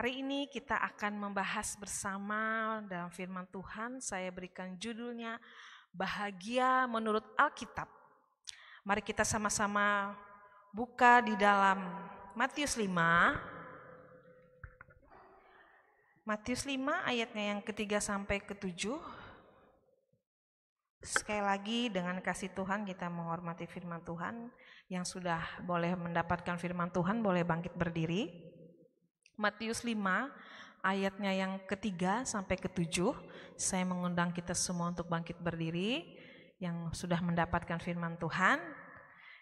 Hari ini kita akan membahas bersama dalam firman Tuhan. Saya berikan judulnya Bahagia Menurut Alkitab. Mari kita sama-sama buka di dalam Matius 5. Matius 5 ayatnya yang ketiga sampai ke-7. Sekali lagi dengan kasih Tuhan kita menghormati firman Tuhan. Yang sudah boleh mendapatkan firman Tuhan boleh bangkit berdiri. Matius 5 ayatnya yang ketiga sampai ke-7. Saya mengundang kita semua untuk bangkit berdiri yang sudah mendapatkan firman Tuhan.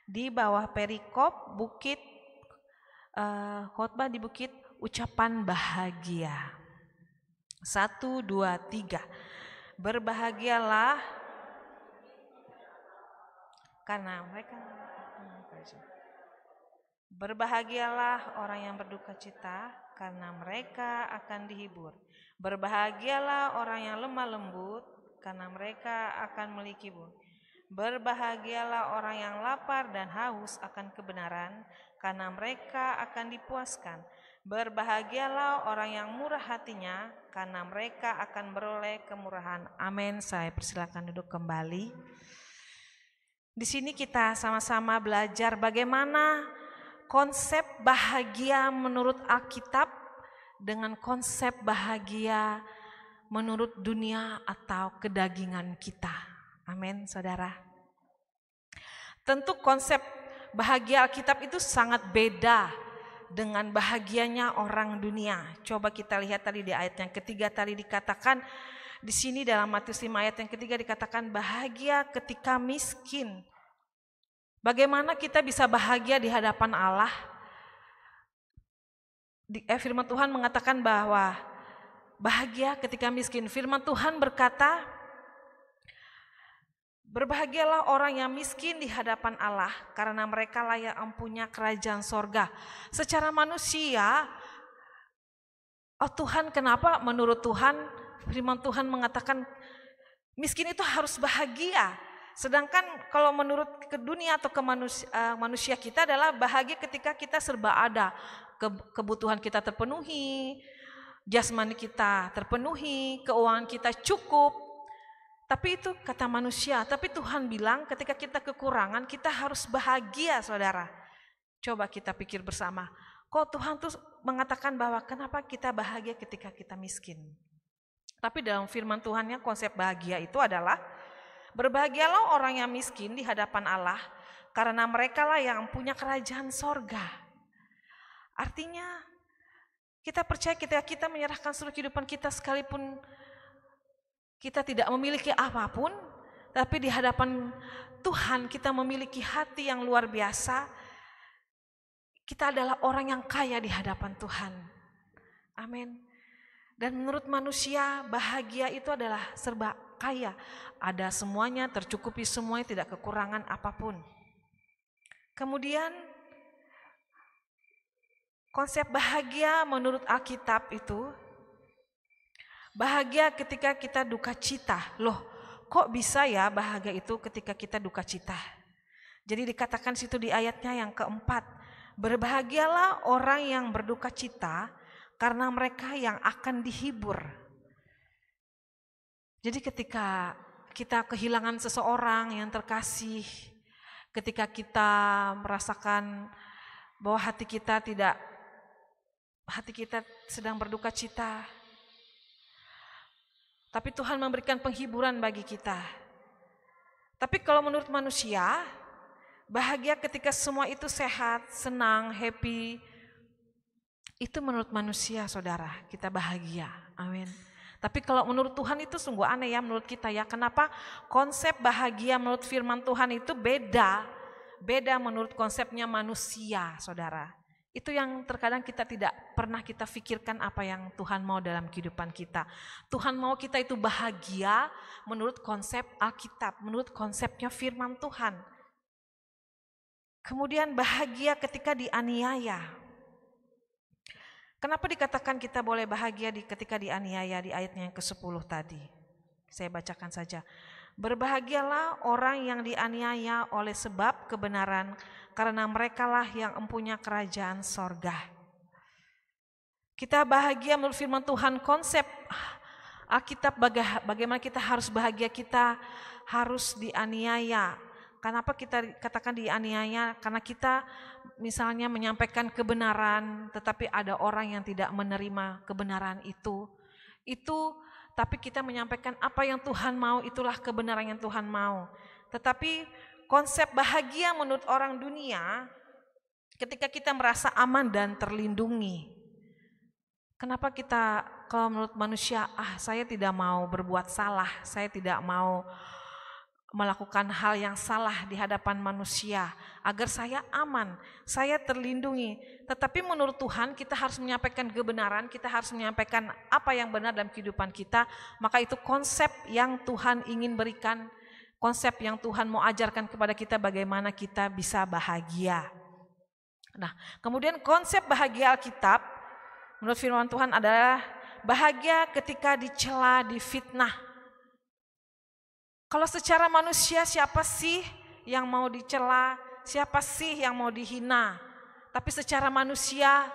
Di bawah perikop bukit khotbah di bukit ucapan bahagia. 1, 2, 3. Berbahagialah karena mereka Berbahagialah orang yang berduka cita, karena mereka akan dihibur. Berbahagialah orang yang lemah lembut, karena mereka akan memiliki bumi. Berbahagialah orang yang lapar dan haus akan kebenaran, karena mereka akan dipuaskan. Berbahagialah orang yang murah hatinya, karena mereka akan beroleh kemurahan. Amin. Saya persilakan duduk kembali. Di sini kita sama-sama belajar bagaimana konsep bahagia menurut Alkitab dengan konsep bahagia menurut dunia atau kedagingan kita. Amin, saudara. Tentu konsep bahagia Alkitab itu sangat beda dengan bahagianya orang dunia. Coba kita lihat tadi di ayat yang ketiga tadi dikatakan, di sini dalam Matius 5 ayat yang ketiga dikatakan bahagia ketika miskin. Bagaimana kita bisa bahagia di hadapan Allah? Firman Tuhan mengatakan bahwa bahagia ketika miskin. Firman Tuhan berkata, berbahagialah orang yang miskin di hadapan Allah, karena mereka lah yang mempunyai kerajaan sorga. Secara manusia, oh Tuhan, kenapa menurut Tuhan, firman Tuhan mengatakan miskin itu harus bahagia. Sedangkan kalau menurut ke dunia atau ke manusia kita adalah bahagia ketika kita serba ada. Kebutuhan kita terpenuhi, jasmani kita terpenuhi, keuangan kita cukup. Tapi itu kata manusia. Tapi Tuhan bilang ketika kita kekurangan kita harus bahagia, saudara. Coba kita pikir bersama. Kok Tuhan tuh mengatakan bahwa kenapa kita bahagia ketika kita miskin? Tapi dalam firman Tuhannya konsep bahagia itu adalah berbahagialah orang yang miskin di hadapan Allah, karena mereka lah yang punya kerajaan sorga. Artinya kita percaya ketika kita menyerahkan seluruh kehidupan kita sekalipun kita tidak memiliki apapun, tapi di hadapan Tuhan kita memiliki hati yang luar biasa. Kita adalah orang yang kaya di hadapan Tuhan. Amin. Dan menurut manusia bahagia itu adalah serba kaya. Ada semuanya, tercukupi semuanya, tidak kekurangan apapun. Kemudian konsep bahagia menurut Alkitab itu bahagia ketika kita duka cita. Loh, kok bisa ya bahagia itu ketika kita duka cita? Jadi dikatakan situ di ayatnya yang keempat, berbahagialah orang yang berduka cita, karena mereka yang akan dihibur. Jadi ketika kita kehilangan seseorang yang terkasih, ketika kita merasakan bahwa hati kita sedang berduka cita, tapi Tuhan memberikan penghiburan bagi kita. Tapi kalau menurut manusia, bahagia ketika semua itu sehat, senang, happy, itu menurut manusia, saudara, kita bahagia. Amin. Tapi kalau menurut Tuhan itu sungguh aneh ya menurut kita ya. Kenapa konsep bahagia menurut firman Tuhan itu beda menurut konsepnya manusia, saudara. Itu yang terkadang kita tidak pernah kita pikirkan apa yang Tuhan mau dalam kehidupan kita. Tuhan mau kita itu bahagia menurut konsep Alkitab, menurut konsepnya firman Tuhan. Kemudian bahagia ketika dianiaya. Kenapa dikatakan kita boleh bahagia ketika dianiaya di ayatnya yang ke-10 tadi? Saya bacakan saja. Berbahagialah orang yang dianiaya oleh sebab kebenaran, karena merekalah yang mempunyai kerajaan sorga. Kita bahagia menurut firman Tuhan, konsep Alkitab bagaimana kita harus bahagia, kita harus dianiaya. Kenapa kita katakan dianiaya? Karena kita misalnya menyampaikan kebenaran, tetapi ada orang yang tidak menerima kebenaran itu. Tapi kita menyampaikan apa yang Tuhan mau, itulah kebenaran yang Tuhan mau. Tetapi konsep bahagia menurut orang dunia, ketika kita merasa aman dan terlindungi. Kenapa kita, kalau menurut manusia, saya tidak mau berbuat salah, saya tidak mau melakukan hal yang salah di hadapan manusia, agar saya aman, saya terlindungi. Tetapi menurut Tuhan kita harus menyampaikan kebenaran, kita harus menyampaikan apa yang benar dalam kehidupan kita. Maka itu konsep yang Tuhan ingin berikan, konsep yang Tuhan mau ajarkan kepada kita bagaimana kita bisa bahagia. Nah, kemudian konsep bahagia Alkitab menurut firman Tuhan adalah bahagia ketika dicela, difitnah. Kalau secara manusia siapa sih yang mau dicela, siapa sih yang mau dihina? Tapi secara manusia,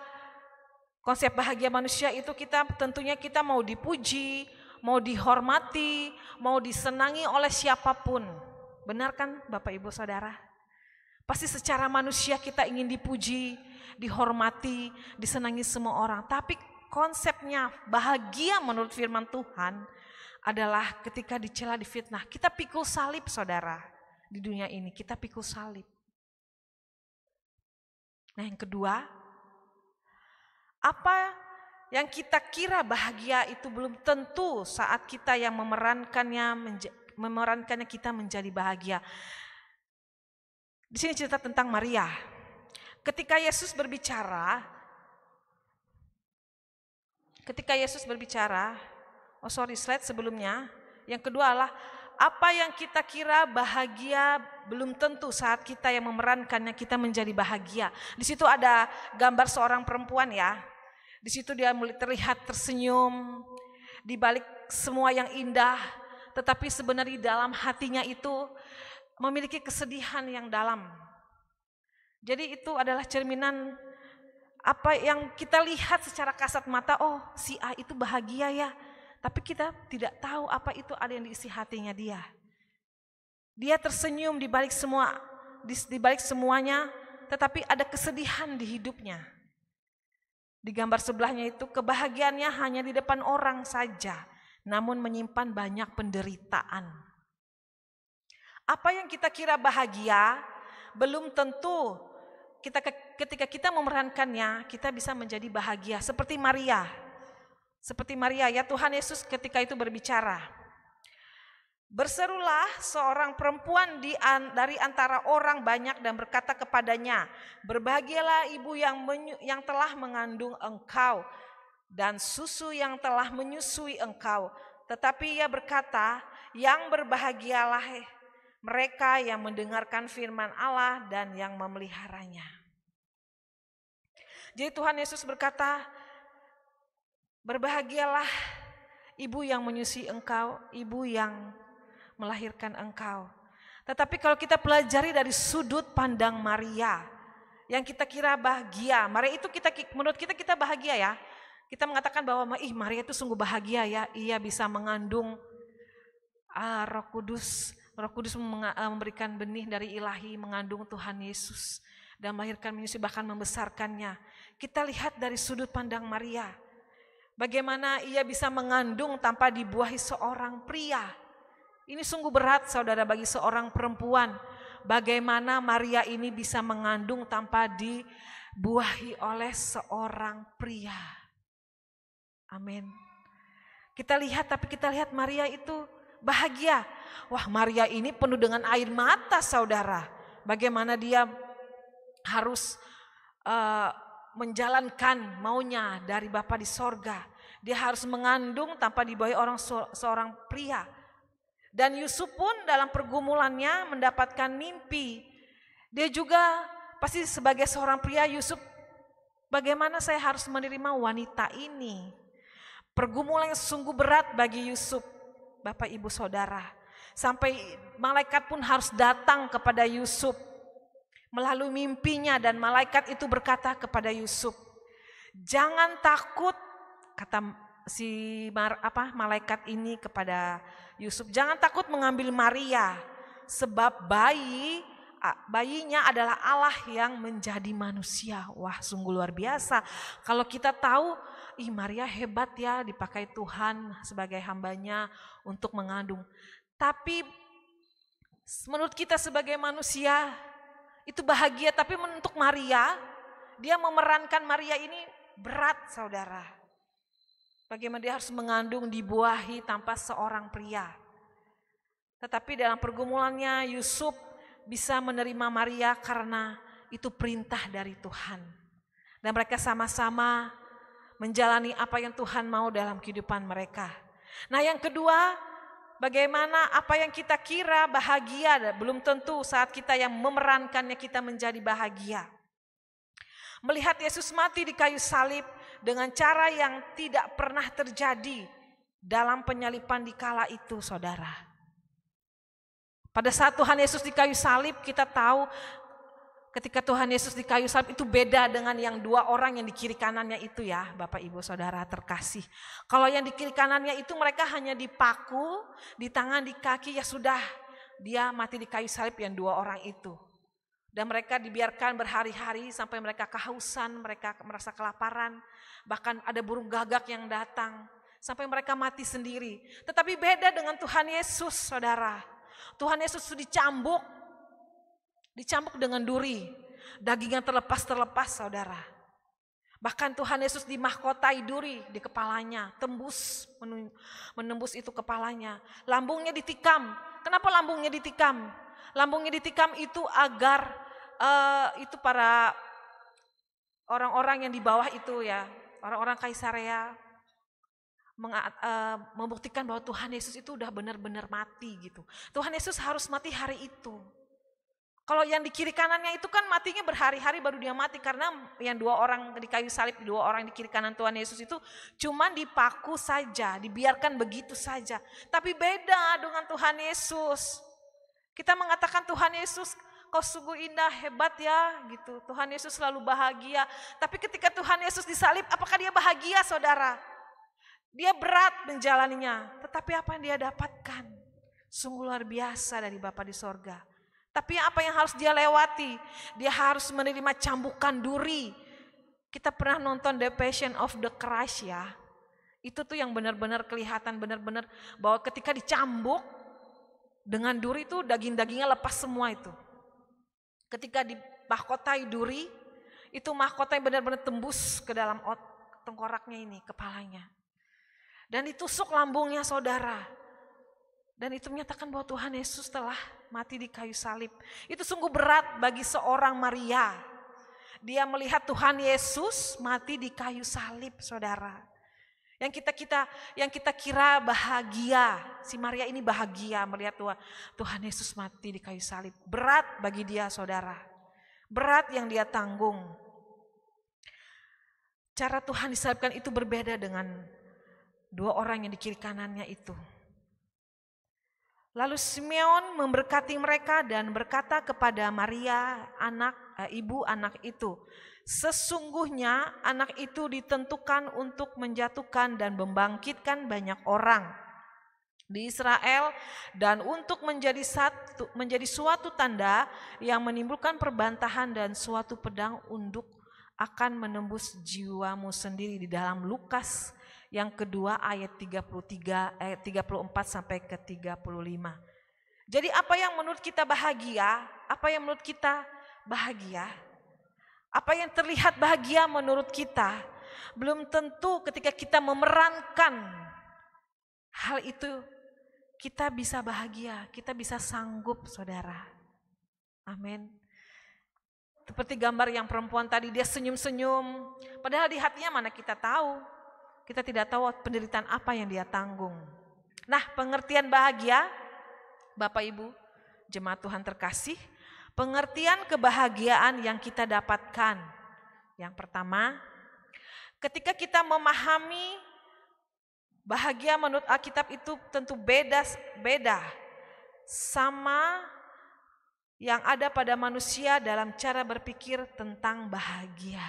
konsep bahagia manusia itu tentunya kita mau dipuji, mau dihormati, mau disenangi oleh siapapun. Benar kan Bapak Ibu Saudara? Pasti secara manusia kita ingin dipuji, dihormati, disenangi semua orang. Tapi konsepnya bahagia menurut firman Tuhan adalah ketika dicela, difitnah. Kita pikul salib saudara, di dunia ini kita pikul salib. Nah yang kedua, apa yang kita kira bahagia itu belum tentu saat kita yang memerankannya kita menjadi bahagia. Di sini cerita tentang Maria. Ketika Yesus berbicara, slide sebelumnya, yang kedua adalah apa yang kita kira bahagia belum tentu saat kita yang memerankannya kita menjadi bahagia. Di situ ada gambar seorang perempuan ya. Di situ dia mulai terlihat tersenyum di balik semua yang indah, tetapi sebenarnya di dalam hatinya itu memiliki kesedihan yang dalam. Jadi itu adalah cerminan apa yang kita lihat secara kasat mata, oh si A itu bahagia ya. Tapi kita tidak tahu apa itu ada yang diisi hatinya dia. Dia tersenyum di balik semuanya, tetapi ada kesedihan di hidupnya. Di gambar sebelahnya itu kebahagiaannya hanya di depan orang saja, namun menyimpan banyak penderitaan. Apa yang kita kira bahagia, belum tentu ketika kita memerankannya, kita bisa menjadi bahagia. Seperti Maria ya, Tuhan Yesus ketika itu berbicara. Berserulah seorang perempuan dari antara orang banyak dan berkata kepadanya, berbahagialah ibu yang telah mengandung engkau dan susu yang telah menyusui engkau. Tetapi ia berkata, yang berbahagialah mereka yang mendengarkan firman Allah dan yang memeliharanya. Jadi Tuhan Yesus berkata, berbahagialah ibu yang menyusui engkau, ibu yang melahirkan engkau. Tetapi kalau kita pelajari dari sudut pandang Maria, yang kita kira bahagia, Maria itu menurut kita bahagia ya. Kita mengatakan bahwa Maria itu sungguh bahagia ya, ia bisa mengandung Roh Kudus memberikan benih dari ilahi, mengandung Tuhan Yesus dan melahirkan, menyusui, bahkan membesarkannya. Kita lihat dari sudut pandang Maria, bagaimana ia bisa mengandung tanpa dibuahi seorang pria. Ini sungguh berat saudara bagi seorang perempuan. Bagaimana Maria ini bisa mengandung tanpa dibuahi oleh seorang pria. Amin. Kita lihat Maria itu bahagia. Wah, Maria ini penuh dengan air mata saudara. Bagaimana dia harus menjalankan maunya dari Bapa di sorga. Dia harus mengandung tanpa dibuahi seorang pria. Dan Yusuf pun dalam pergumulannya mendapatkan mimpi. Dia juga pasti sebagai seorang pria, Yusuf, bagaimana saya harus menerima wanita ini? Pergumulan yang sungguh berat bagi Yusuf, Bapak Ibu Saudara. Sampai malaikat pun harus datang kepada Yusuf melalui mimpinya, dan malaikat itu berkata kepada Yusuf, Jangan takut, kata si malaikat ini kepada Yusuf, jangan takut mengambil Maria, sebab bayinya adalah Allah yang menjadi manusia. Wah, sungguh luar biasa. Kalau kita tahu, Maria hebat ya, dipakai Tuhan sebagai hambanya untuk mengandung. Tapi menurut kita sebagai manusia itu bahagia, tapi untuk Maria, dia memerankan Maria ini berat, saudara. Bagaimana dia harus mengandung, dibuahi tanpa seorang pria. Tetapi dalam pergumulannya Yusuf bisa menerima Maria karena itu perintah dari Tuhan. Dan mereka sama-sama menjalani apa yang Tuhan mau dalam kehidupan mereka. Nah, yang kedua, bagaimana apa yang kita kira bahagia, belum tentu saat kita yang memerankannya kita menjadi bahagia. Melihat Yesus mati di kayu salib dengan cara yang tidak pernah terjadi dalam penyaliban di kala itu, saudara. Pada saat Tuhan Yesus di kayu salib, kita tahu ketika Tuhan Yesus di kayu salib itu beda dengan yang dua orang yang di kiri kanannya itu ya, Bapak Ibu Saudara terkasih. Kalau yang di kiri kanannya itu mereka hanya dipaku, di tangan, di kaki, ya sudah, dia mati di kayu salib yang dua orang itu. Dan mereka dibiarkan berhari-hari sampai mereka kehausan, mereka merasa kelaparan. Bahkan ada burung gagak yang datang sampai mereka mati sendiri. Tetapi beda dengan Tuhan Yesus, saudara. Tuhan Yesus dicambuk dengan duri. Dagingnya terlepas, saudara. Bahkan Tuhan Yesus dimahkotai duri di kepalanya, menembus itu kepalanya. Lambungnya ditikam. Kenapa lambungnya ditikam? Lambungnya ditikam itu agar itu para orang-orang yang di bawah itu ya, orang-orang Kaisarea membuktikan bahwa Tuhan Yesus itu udah benar-benar mati gitu. Tuhan Yesus harus mati hari itu. Kalau yang di kiri kanannya itu kan matinya berhari-hari baru dia mati, karena yang dua orang di kayu salib, dua orang di kiri kanan Tuhan Yesus itu cuman dipaku saja, dibiarkan begitu saja. Tapi beda dengan Tuhan Yesus. Kita mengatakan Tuhan Yesus, kau sungguh indah, hebat ya gitu. Tuhan Yesus selalu bahagia. Tapi ketika Tuhan Yesus disalib, apakah dia bahagia, saudara? Dia berat menjalaninya. Tetapi apa yang dia dapatkan? Sungguh luar biasa dari Bapa di sorga. Tapi apa yang harus dia lewati? Dia harus menerima cambukan duri. Kita pernah nonton The Passion of the Christ ya. Itu tuh yang benar-benar kelihatan benar-benar bahwa ketika dicambuk dengan duri itu daging-dagingnya lepas semua itu. Ketika dimahkotai duri, itu mahkota yang benar-benar tembus ke dalam tengkoraknya ini, kepalanya. Dan ditusuk lambungnya, saudara. Dan itu menyatakan bahwa Tuhan Yesus telah mati di kayu salib. Itu sungguh berat bagi seorang Maria. Dia melihat Tuhan Yesus mati di kayu salib, saudara. Yang kita kira bahagia, si Maria ini bahagia melihat Tuhan Yesus mati di kayu salib. Berat bagi dia, saudara. Berat yang dia tanggung. Cara Tuhan disalibkan itu berbeda dengan dua orang yang di kiri kanannya itu. Lalu Simeon memberkati mereka dan berkata kepada Maria, ibu anak itu, sesungguhnya anak itu ditentukan untuk menjatuhkan dan membangkitkan banyak orang di Israel dan untuk menjadi suatu tanda yang menimbulkan perbantahan dan suatu pedang unduk akan menembus jiwamu sendiri, di dalam Lukas yang kedua ayat 34 sampai ke 35. Jadi apa yang menurut kita bahagia? Apa yang menurut kita bahagia? Apa yang terlihat bahagia menurut kita? Belum tentu ketika kita memerankan hal itu kita bisa bahagia, kita bisa sanggup, saudara. Amin. Seperti gambar yang perempuan tadi, dia senyum-senyum. Padahal di hatinya mana kita tahu. Kita tidak tahu penderitaan apa yang dia tanggung. Nah, pengertian bahagia, Bapak Ibu, jemaat Tuhan terkasih, pengertian kebahagiaan yang kita dapatkan. Yang pertama, ketika kita memahami bahagia menurut Alkitab itu tentu beda sama yang ada pada manusia dalam cara berpikir tentang bahagia.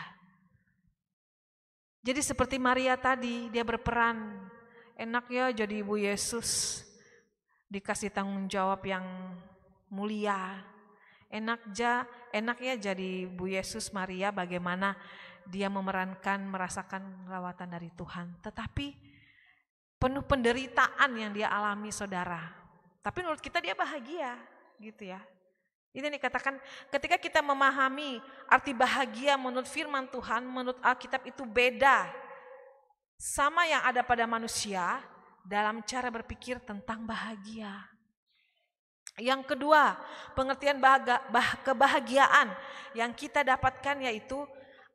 Jadi seperti Maria tadi, dia berperan. Enak ya jadi Ibu Yesus, dikasih tanggung jawab yang mulia. Enak ya jadi Ibu Yesus Maria, bagaimana dia merasakan rawatan dari Tuhan. Tetapi penuh penderitaan yang dia alami, saudara. Tapi menurut kita dia bahagia, gitu ya. Ini dikatakan ketika kita memahami arti bahagia menurut firman Tuhan, menurut Alkitab itu beda sama yang ada pada manusia dalam cara berpikir tentang bahagia. Yang kedua, pengertian kebahagiaan yang kita dapatkan yaitu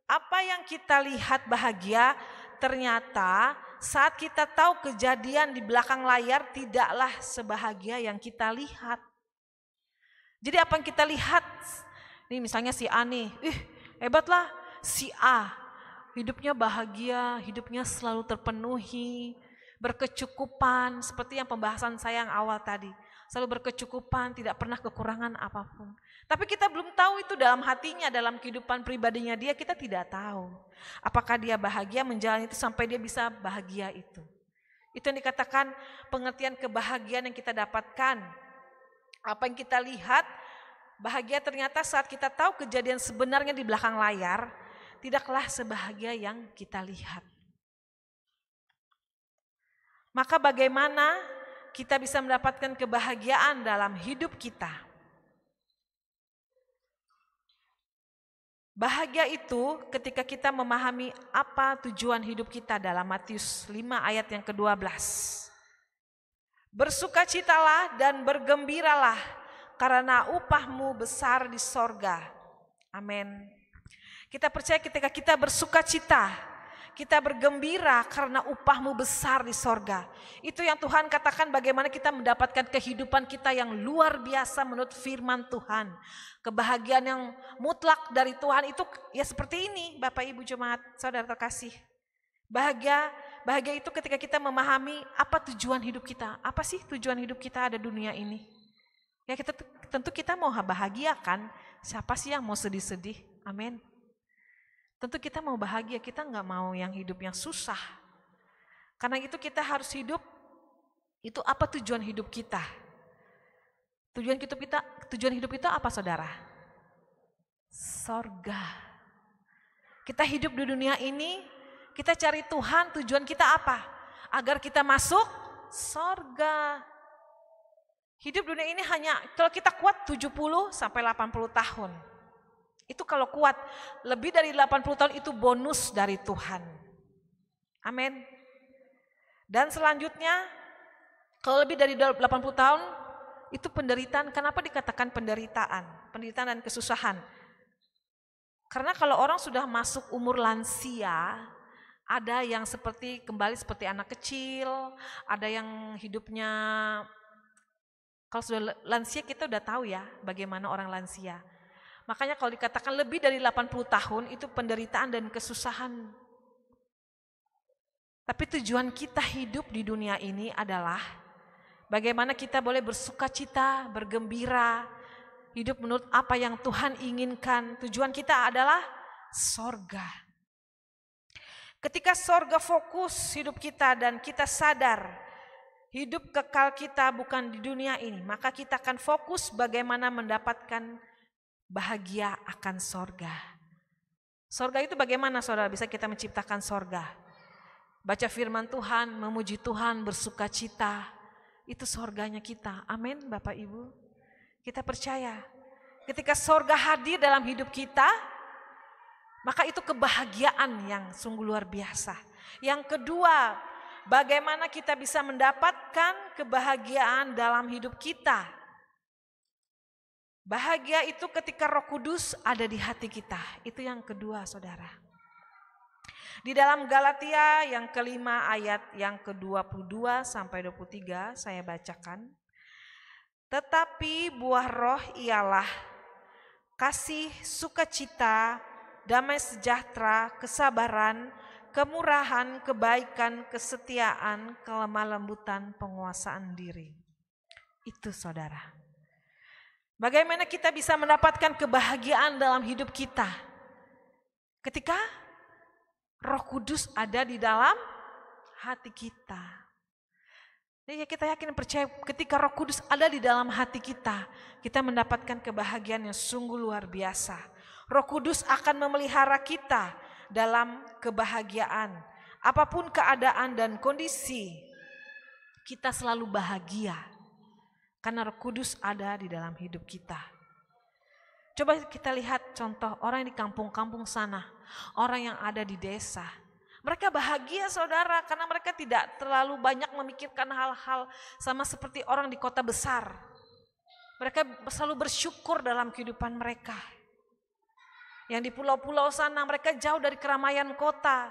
apa yang kita lihat bahagia, ternyata saat kita tahu kejadian di belakang layar tidaklah sebahagia yang kita lihat. Jadi apa yang kita lihat, nih misalnya si A nih, hebatlah si A, hidupnya bahagia, hidupnya selalu terpenuhi, berkecukupan, seperti yang pembahasan saya yang awal tadi, selalu berkecukupan, tidak pernah kekurangan apapun. Tapi kita belum tahu itu dalam hatinya, dalam kehidupan pribadinya dia, kita tidak tahu. Apakah dia bahagia menjalani itu sampai dia bisa bahagia itu. Itu yang dikatakan pengertian kebahagiaan yang kita dapatkan. Apa yang kita lihat, bahagia ternyata saat kita tahu kejadian sebenarnya di belakang layar, tidaklah sebahagia yang kita lihat. Maka bagaimana kita bisa mendapatkan kebahagiaan dalam hidup kita? Bahagia itu ketika kita memahami apa tujuan hidup kita dalam Matius 5 ayat yang ke-12. Bersukacitalah dan bergembiralah karena upahmu besar di sorga. Amin. Kita percaya ketika kita bersukacita, kita bergembira karena upahmu besar di sorga. Itu yang Tuhan katakan bagaimana kita mendapatkan kehidupan kita yang luar biasa menurut firman Tuhan. Kebahagiaan yang mutlak dari Tuhan itu ya seperti ini Bapak Ibu Jemaat, saudara terkasih. Bahagia itu ketika kita memahami apa tujuan hidup kita. Apa sih tujuan hidup kita ada dunia ini? Ya tentu kita mau bahagia kan? Siapa sih yang mau sedih-sedih? Amin. Tentu kita mau bahagia, kita gak mau yang hidup yang susah. Karena itu kita harus hidup, itu apa tujuan hidup kita? Tujuan hidup kita apa saudara? Sorga. Kita hidup di dunia ini, kita cari Tuhan, tujuan kita apa? Agar kita masuk sorga. Hidup dunia ini hanya, kalau kita kuat 70 sampai 80 tahun. Itu kalau kuat, lebih dari 80 tahun itu bonus dari Tuhan. Amin. Dan selanjutnya, kalau lebih dari 80 tahun, itu penderitaan. Kenapa dikatakan penderitaan? Penderitaan dan kesusahan. Karena kalau orang sudah masuk umur lansia, ada yang kembali seperti anak kecil, ada yang hidupnya, kalau sudah lansia kita udah tahu ya bagaimana orang lansia. Makanya kalau dikatakan lebih dari 80 tahun itu penderitaan dan kesusahan. Tapi tujuan kita hidup di dunia ini adalah bagaimana kita boleh bersukacita, bergembira, hidup menurut apa yang Tuhan inginkan. Tujuan kita adalah sorga. Ketika sorga fokus hidup kita dan kita sadar hidup kekal kita bukan di dunia ini, maka kita akan fokus bagaimana mendapatkan bahagia akan sorga. Sorga itu bagaimana saudara bisa kita menciptakan sorga? Baca firman Tuhan, memuji Tuhan, bersukacita, itu sorganya kita. Amin Bapak Ibu. Kita percaya ketika sorga hadir dalam hidup kita, maka itu kebahagiaan yang sungguh luar biasa. Yang kedua, bagaimana kita bisa mendapatkan kebahagiaan dalam hidup kita. Bahagia itu ketika Roh Kudus ada di hati kita. Itu yang kedua saudara. Di dalam Galatia yang kelima ayat yang ke-22 sampai 23 saya bacakan. Tetapi buah roh ialah kasih, sukacita, damai sejahtera, kesabaran, kemurahan, kebaikan, kesetiaan, kelemah lembutan, penguasaan diri. Itu saudara. Bagaimana kita bisa mendapatkan kebahagiaan dalam hidup kita? Ketika Roh Kudus ada di dalam hati kita. Jadi kita yakin percaya ketika Roh Kudus ada di dalam hati kita, kita mendapatkan kebahagiaan yang sungguh luar biasa. Roh Kudus akan memelihara kita dalam kebahagiaan. Apapun keadaan dan kondisi, kita selalu bahagia. Karena Roh Kudus ada di dalam hidup kita. Coba kita lihat contoh orang di kampung-kampung sana, orang yang ada di desa. Mereka bahagia saudara karena mereka tidak terlalu banyak memikirkan hal-hal sama seperti orang di kota besar. Mereka selalu bersyukur dalam kehidupan mereka. Yang di pulau-pulau sana mereka jauh dari keramaian kota.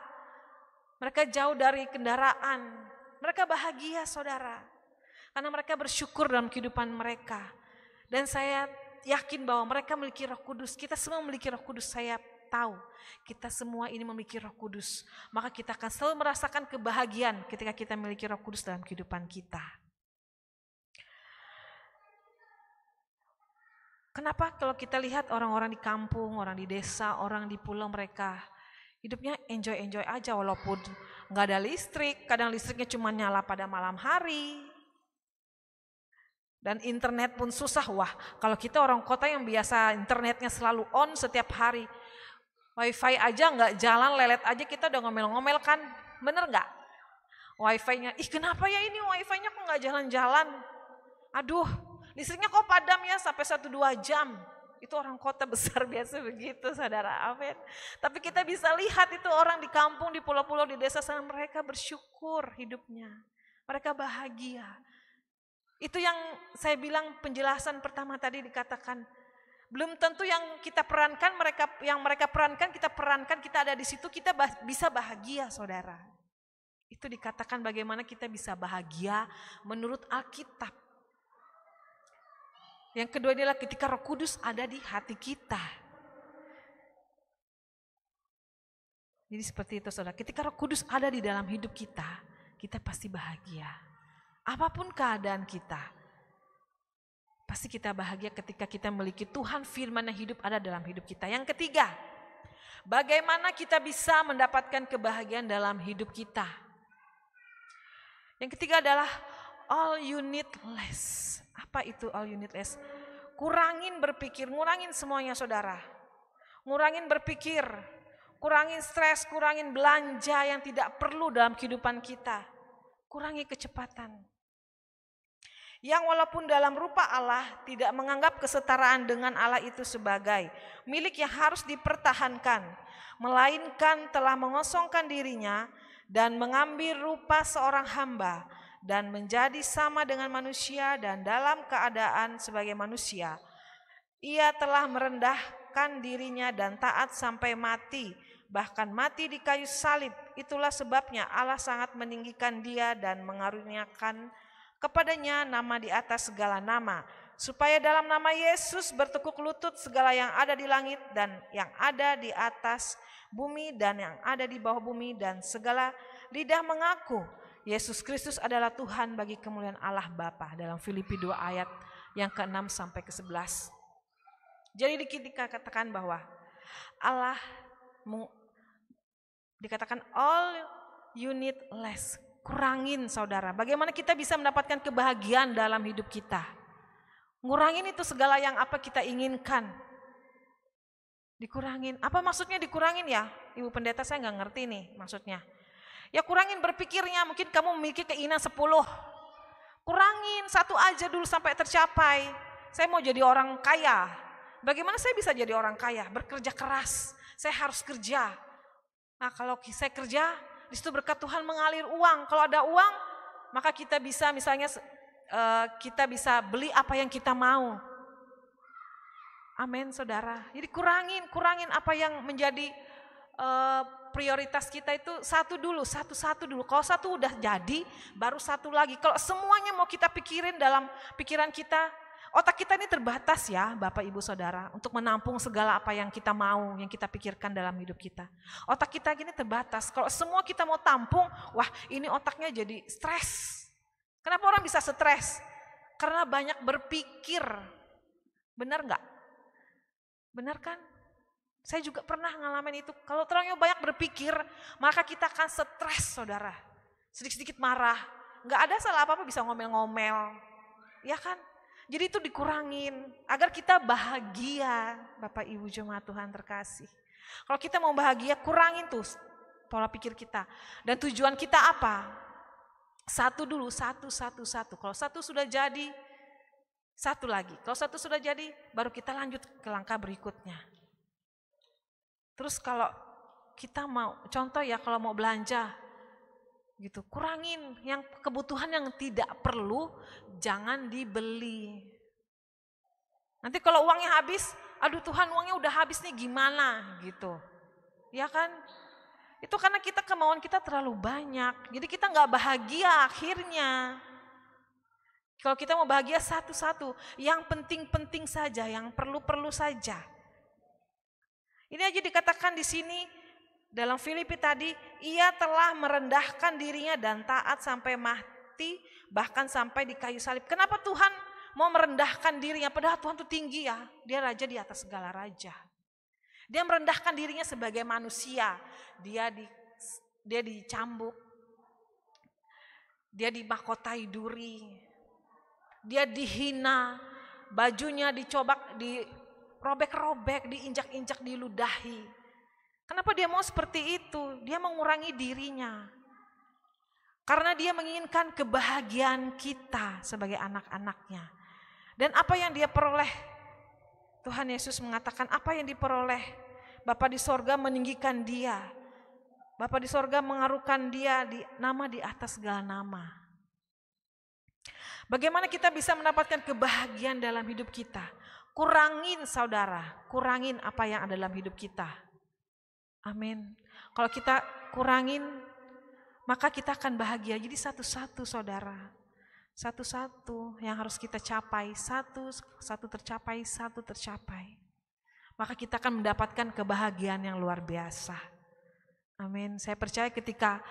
Mereka jauh dari kendaraan. Mereka bahagia saudara. Karena mereka bersyukur dalam kehidupan mereka. Dan saya yakin bahwa mereka memiliki Roh Kudus. Kita semua memiliki Roh Kudus, saya tahu. Kita semua ini memiliki Roh Kudus. Maka kita akan selalu merasakan kebahagiaan ketika kita memiliki Roh Kudus dalam kehidupan kita. Kenapa kalau kita lihat orang-orang di kampung, orang di desa, orang di pulau, mereka hidupnya enjoy-enjoy aja walaupun nggak ada listrik. Kadang listriknya cuma nyala pada malam hari. Dan internet pun susah. Wah, kalau kita orang kota yang biasa internetnya selalu on setiap hari. Wifi aja nggak jalan, lelet aja kita udah ngomel-ngomel kan. Bener nggak? Wifi-nya, kenapa ya ini wifi-nya kok nggak jalan-jalan? Aduh, listriknya kok padam ya sampai 1-2 jam. Itu orang kota besar biasa begitu saudara, amin. Tapi kita bisa lihat itu orang di kampung, di pulau-pulau, di desa sana, mereka bersyukur hidupnya. Mereka bahagia. Itu yang saya bilang penjelasan pertama tadi dikatakan. Belum tentu yang kita perankan, mereka perankan, kita ada di situ, kita bisa bahagia saudara. Itu dikatakan bagaimana kita bisa bahagia menurut Alkitab. Yang kedua adalah ketika Roh Kudus ada di hati kita. Jadi seperti itu saudara, ketika Roh Kudus ada di dalam hidup kita, kita pasti bahagia. Apapun keadaan kita, pasti kita bahagia ketika kita memiliki Tuhan firman yang hidup ada dalam hidup kita. Yang ketiga, bagaimana kita bisa mendapatkan kebahagiaan dalam hidup kita. Yang ketiga adalah all you need less. Apa itu all you need less? Kurangin berpikir, ngurangin semuanya saudara. Ngurangin berpikir, kurangin stres, kurangin belanja yang tidak perlu dalam kehidupan kita. Kurangi kecepatan. Yang walaupun dalam rupa Allah tidak menganggap kesetaraan dengan Allah itu sebagai milik yang harus dipertahankan, melainkan telah mengosongkan dirinya dan mengambil rupa seorang hamba dan menjadi sama dengan manusia dan dalam keadaan sebagai manusia. Ia telah merendahkan dirinya dan taat sampai mati, bahkan mati di kayu salib. Itulah sebabnya Allah sangat meninggikan dia dan mengaruniakan kepadanya nama di atas segala nama, supaya dalam nama Yesus bertekuk lutut segala yang ada di langit dan yang ada di atas bumi dan yang ada di bawah bumi, dan segala lidah mengaku Yesus Kristus adalah Tuhan bagi kemuliaan Allah Bapa. Dalam Filipi 2 ayat yang ke-6 sampai ke-11. Jadi dikatakan bahwa Allah dikatakan all you need less. Kurangin saudara, bagaimana kita bisa mendapatkan kebahagiaan dalam hidup kita. Ngurangin itu segala yang apa kita inginkan. Dikurangin, apa maksudnya dikurangin ya? Ibu pendeta saya gak ngerti nih maksudnya. Ya kurangin berpikirnya, mungkin kamu memiliki keinginan 10. Kurangin 1 aja dulu sampai tercapai. Saya mau jadi orang kaya. Bagaimana saya bisa jadi orang kaya? Bekerja keras, saya harus kerja. Nah kalau saya kerja, di situ berkat Tuhan mengalir uang. Kalau ada uang, maka kita bisa misalnya kita bisa beli apa yang kita mau. Amin saudara. Jadi kurangin apa yang menjadi prioritas kita itu satu dulu. Kalau satu udah jadi, baru satu lagi. Kalau semuanya mau kita pikirin dalam pikiran kita, otak kita ini terbatas ya Bapak Ibu Saudara, untuk menampung segala apa yang kita mau, yang kita pikirkan dalam hidup kita. Otak kita gini terbatas, kalau semua kita mau tampung, wah ini otaknya jadi stres. Kenapa orang bisa stres? Karena banyak berpikir. Benar gak? Benar kan? Saya juga pernah ngalamin itu. Kalau terlalu banyak berpikir, maka kita akan stres, saudara. Sedikit-sedikit marah. Nggak ada salah apa-apa bisa ngomel-ngomel. Ya kan? Jadi itu dikurangin. Agar kita bahagia, Bapak Ibu jemaat Tuhan terkasih. Kalau kita mau bahagia, kurangin tuh pola pikir kita. Dan tujuan kita apa? Satu dulu, satu. Kalau satu sudah jadi, satu lagi. Kalau satu sudah jadi, baru kita lanjut ke langkah berikutnya. Terus kalau kita mau, contoh ya kalau mau belanja, gitu, kurangin yang kebutuhan yang tidak perlu, jangan dibeli. Nanti kalau uangnya habis, aduh Tuhan uangnya udah habis nih gimana gitu. Ya kan? Itu karena kemauan kita terlalu banyak, jadi kita nggak bahagia akhirnya. Kalau kita mau bahagia satu-satu, yang penting-penting saja, yang perlu-perlu saja. Ini aja dikatakan di sini dalam Filipi tadi, ia telah merendahkan dirinya dan taat sampai mati, bahkan sampai di kayu salib. Kenapa Tuhan mau merendahkan dirinya? Padahal Tuhan itu tinggi ya, dia raja di atas segala raja. Dia merendahkan dirinya sebagai manusia, dia dicambuk, dia dimahkotai duri, dia dihina, bajunya dicobak, dirobek-robek, diinjak-injak, diludahi. Kenapa dia mau seperti itu? Dia mengurangi dirinya. Karena dia menginginkan kebahagiaan kita sebagai anak-anaknya. Dan apa yang dia peroleh? Tuhan Yesus mengatakan apa yang diperoleh? Bapa di sorga meninggikan dia. Bapa di sorga mengaruhkan dia nama di atas segala nama. Bagaimana kita bisa mendapatkan kebahagiaan dalam hidup kita? Kurangin saudara, kurangin apa yang ada dalam hidup kita. Amin. Kalau kita kurangin, maka kita akan bahagia. Jadi satu-satu saudara, satu-satu yang harus kita capai, satu tercapai. Maka kita akan mendapatkan kebahagiaan yang luar biasa. Amin. Saya percaya ketika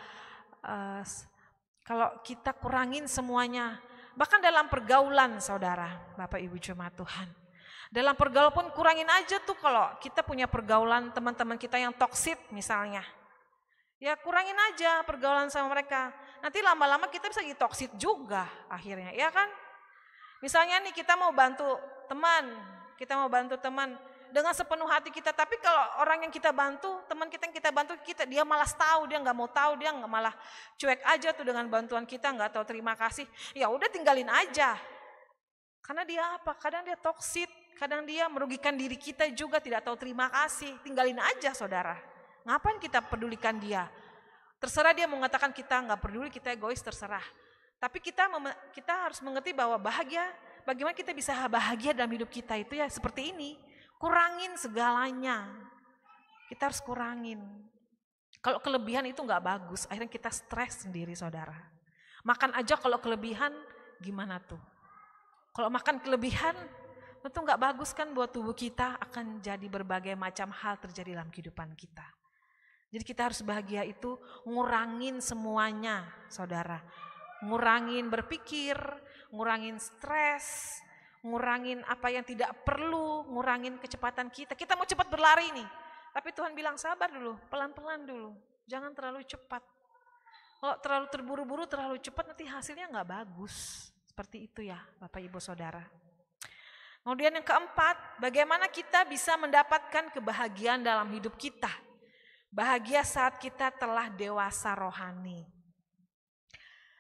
kalau kita kurangin semuanya, bahkan dalam pergaulan saudara, Bapak Ibu jemaat Tuhan. Dalam pergaulan pun kurangin aja tuh kalau kita punya pergaulan teman-teman kita yang toksik misalnya. Ya kurangin aja pergaulan sama mereka. Nanti lama-lama kita bisa jadi toksik juga akhirnya, ya kan? Misalnya nih kita mau bantu teman dengan sepenuh hati kita. Tapi kalau orang yang kita bantu, teman kita yang kita bantu, dia malas tahu, dia nggak mau tahu, dia nggak malah cuek aja tuh dengan bantuan kita, nggak tahu terima kasih. Ya udah tinggalin aja. Karena dia apa? Kadang dia toksik. Kadang dia merugikan diri kita juga, tidak tahu terima kasih. Tinggalin aja saudara. Ngapain kita pedulikan dia? Terserah dia mengatakan kita nggak peduli, kita egois, terserah. Tapi kita harus mengerti bahwa bagaimana kita bisa bahagia dalam hidup kita itu ya seperti ini. Kurangin segalanya. Kita harus kurangin. Kalau kelebihan itu nggak bagus, akhirnya kita stres sendiri saudara. Makan aja kalau kelebihan gimana tuh? Kalau makan kelebihan, itu nggak bagus kan buat tubuh kita, akan jadi berbagai macam hal terjadi dalam kehidupan kita. Jadi kita harus bahagia itu ngurangin semuanya saudara. Ngurangin berpikir, ngurangin stres, ngurangin apa yang tidak perlu, ngurangin kecepatan kita. Kita mau cepat berlari nih, tapi Tuhan bilang sabar dulu, pelan-pelan dulu. Jangan terlalu cepat. Kalau terlalu terburu-buru, terlalu cepat nanti hasilnya nggak bagus. Seperti itu ya Bapak Ibu Saudara. Kemudian yang keempat, bagaimana kita bisa mendapatkan kebahagiaan dalam hidup kita. Bahagia saat kita telah dewasa rohani.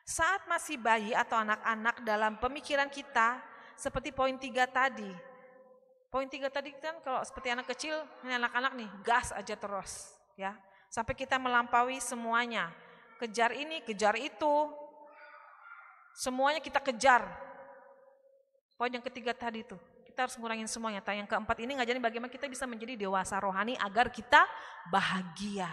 Saat masih bayi atau anak-anak dalam pemikiran kita, seperti poin 3 tadi. Poin 3 tadi kan kalau seperti anak kecil, ini anak-anak nih, gas aja terus. Ya, sampai kita melampaui semuanya. Kejar ini, kejar itu. Semuanya kita kejar. Poin yang ketiga tadi tuh. Kita harus ngurangin semuanya. Yang keempat ini ngajarin bagaimana kita bisa menjadi dewasa rohani agar kita bahagia.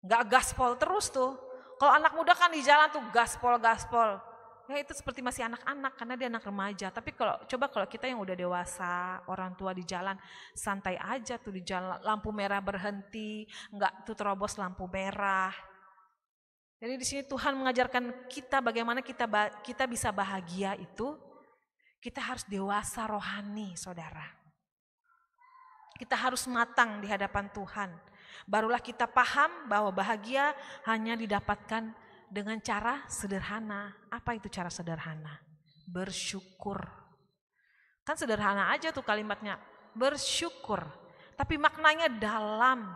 Gak gaspol terus tuh. Kalau anak muda kan di jalan tuh gaspol. Ya itu seperti masih anak-anak karena dia anak remaja. Tapi kalau kita yang udah dewasa, orang tua di jalan santai aja tuh di jalan, lampu merah berhenti, nggak tuh terobos lampu merah. Jadi di sini Tuhan mengajarkan kita bagaimana kita bisa bahagia itu. Kita harus dewasa rohani, saudara. Kita harus matang di hadapan Tuhan. Barulah kita paham bahwa bahagia hanya didapatkan dengan cara sederhana. Apa itu cara sederhana? Bersyukur. Kan sederhana aja tuh kalimatnya, bersyukur. Tapi maknanya dalam,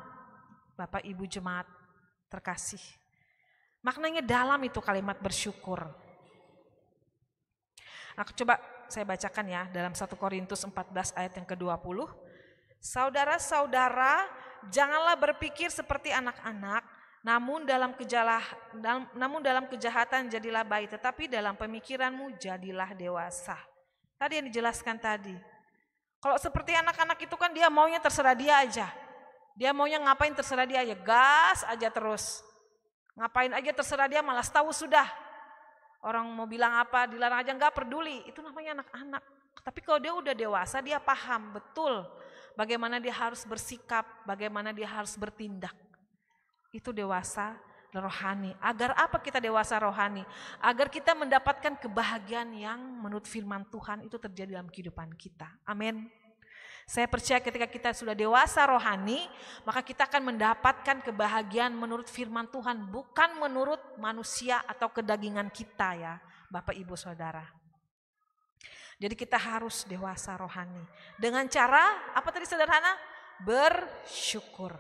Bapak Ibu jemaat terkasih. Maknanya dalam itu kalimat bersyukur. Nah, coba saya bacakan ya dalam 1 Korintus 14 ayat yang ke-20. Saudara-saudara, janganlah berpikir seperti anak-anak, namun dalam kejahatan jadilah baik, tetapi dalam pemikiranmu jadilah dewasa. Tadi yang dijelaskan tadi. Kalau seperti anak-anak itu kan dia maunya terserah dia aja. Dia maunya ngapain terserah dia aja, gas aja terus. Ngapain aja terserah dia, malas tahu sudah. Orang mau bilang apa, dilarang aja enggak peduli. Itu namanya anak-anak. Tapi kalau dia udah dewasa, dia paham betul bagaimana dia harus bersikap, bagaimana dia harus bertindak. Itu dewasa rohani. Agar apa kita dewasa rohani? Agar kita mendapatkan kebahagiaan yang menurut firman Tuhan itu terjadi dalam kehidupan kita. Amin. Saya percaya ketika kita sudah dewasa rohani, maka kita akan mendapatkan kebahagiaan menurut firman Tuhan, bukan menurut manusia atau kedagingan kita ya, Bapak Ibu Saudara. Jadi kita harus dewasa rohani. Dengan cara, apa tadi sederhana? Bersyukur.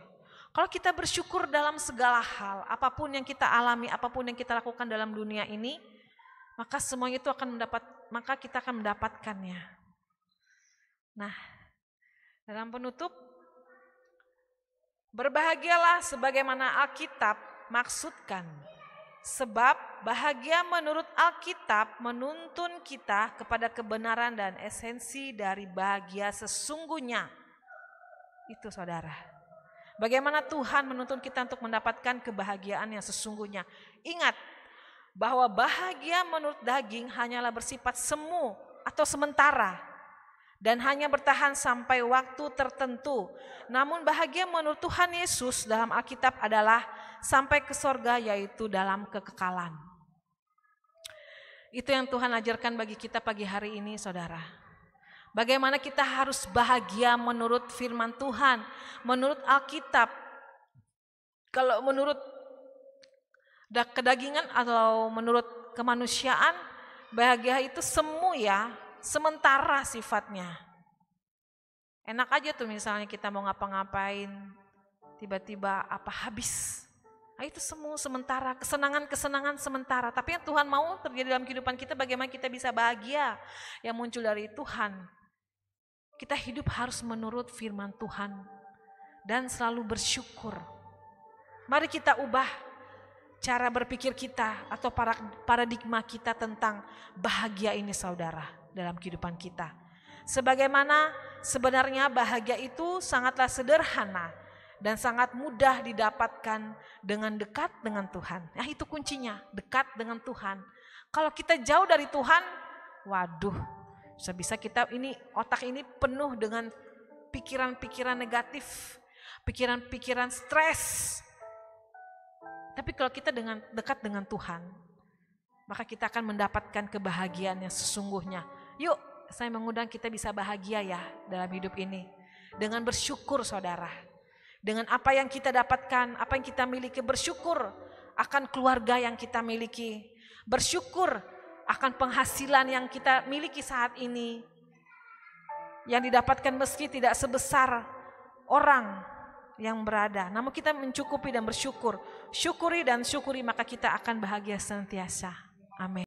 Kalau kita bersyukur dalam segala hal, apapun yang kita alami, apapun yang kita lakukan dalam dunia ini, maka semuanya itu maka kita akan mendapatkannya. Nah, dalam penutup, berbahagialah sebagaimana Alkitab maksudkan. Sebab bahagia menurut Alkitab menuntun kita kepada kebenaran dan esensi dari bahagia sesungguhnya. Itu saudara. Bagaimana Tuhan menuntun kita untuk mendapatkan kebahagiaan yang sesungguhnya. Ingat bahwa bahagia menurut daging hanyalah bersifat semu atau sementara. Dan hanya bertahan sampai waktu tertentu. Namun bahagia menurut Tuhan Yesus dalam Alkitab adalah sampai ke sorga, yaitu dalam kekekalan. Itu yang Tuhan ajarkan bagi kita pagi hari ini saudara. Bagaimana kita harus bahagia menurut firman Tuhan, menurut Alkitab. Kalau menurut kedagingan atau menurut kemanusiaan, bahagia itu semu ya, sementara sifatnya. Enak aja tuh misalnya kita mau ngapa-ngapain, tiba-tiba habis. Nah, itu semua sementara, kesenangan sementara. Tapi yang Tuhan mau terjadi dalam kehidupan kita, bagaimana kita bisa bahagia yang muncul dari Tuhan. Kita hidup harus menurut firman Tuhan dan selalu bersyukur. Mari kita ubah cara berpikir kita atau paradigma kita tentang bahagia ini saudara dalam kehidupan kita. Sebagaimana sebenarnya bahagia itu sangatlah sederhana dan sangat mudah didapatkan dengan dekat dengan Tuhan. Nah itu kuncinya, dekat dengan Tuhan. Kalau kita jauh dari Tuhan, waduh, bisa kita otak ini penuh dengan pikiran-pikiran negatif, pikiran-pikiran stres. Tapi kalau kita dekat dengan Tuhan, maka kita akan mendapatkan kebahagiaan yang sesungguhnya. Yuk, saya mengundang kita bisa bahagia ya dalam hidup ini. Dengan bersyukur saudara. Dengan apa yang kita dapatkan, apa yang kita miliki, bersyukur akan keluarga yang kita miliki. Bersyukur akan penghasilan yang kita miliki saat ini. Yang didapatkan meski tidak sebesar orang yang berada. Namun kita mencukupi dan bersyukur. Syukuri dan syukuri maka kita akan bahagia senantiasa. Amin.